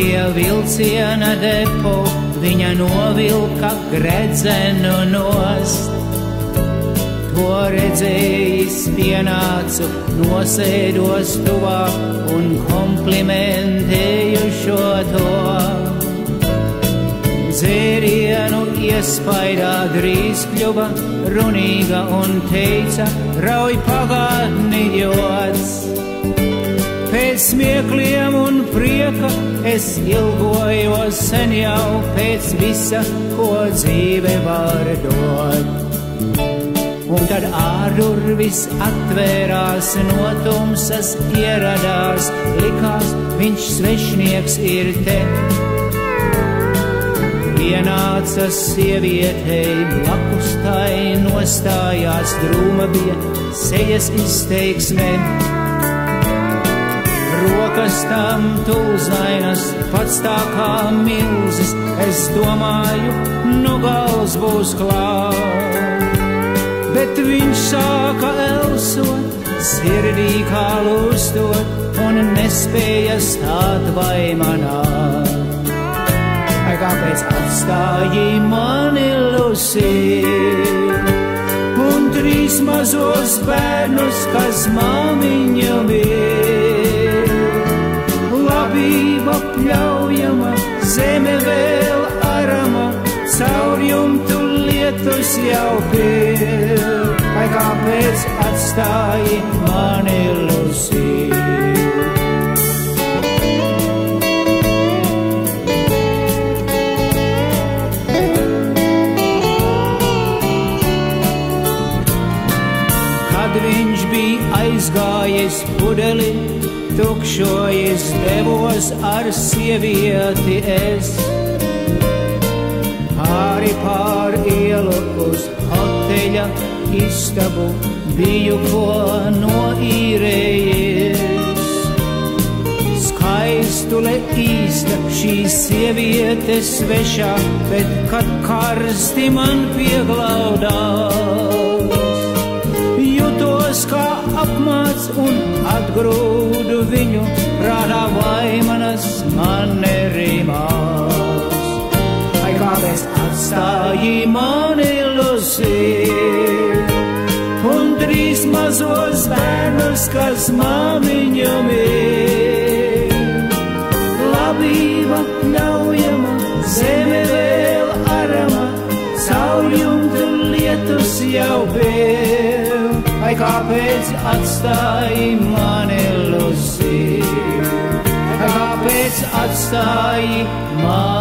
pie vilciena depo, viņa novilka gredzenu nost. To redzējis pienācu, nosēdos tuvāk un komplimentēju šo to. Dzērienu iespaidā drīz kļuva runīga un teica, rauj pagātni jods. Pēc smiekliem un prieka es ilgojos sen jau pēc visa, ko dzīve var dot. Un tad ārdurvis atvērās, no tumsas ieradās, likās, viņš svešnieks ir te. Ienāca sievietei, blakus tai nostājās, drūma bija sejas izteiksme. Rokas tam tulzainas, pats tā kā milzis, es domāju, nu gals būs klāt. Bet viņš sāka elsot, sirdī kā lūstot, un nespēja stāt vai manāt. Ai, kāpēc atstāji mani, Lucija, un 3 mazos bērnus, kas māmiņa ir? Labība pļaujama, zeme vēl arama, caur jumtu lietus jau pil. Ai, kāpēc atstāji mani, Lucija? Kad viņš bija aizgājis pudeli, tukšojies devos ar sievieti es. Pār ielu uz hoteļa istabu biju ko noīrējies. Skaistule īsta šī sieviete svešā, bet kad karsti man pieglaudās, jutos kā apmāc un atgrūdu viņu, prātā vaimanas man nerimās. Ai, kāpēc atstāji mani, Lucija, un 3 mazos bērnus, kas māmiņam ir? Labība pļaujama, zeme vēl arama, caur jumtu lietus jau pil. Ai, kāpēc atstāji mani, Lucija? Ai, kāpēc atstāji mani?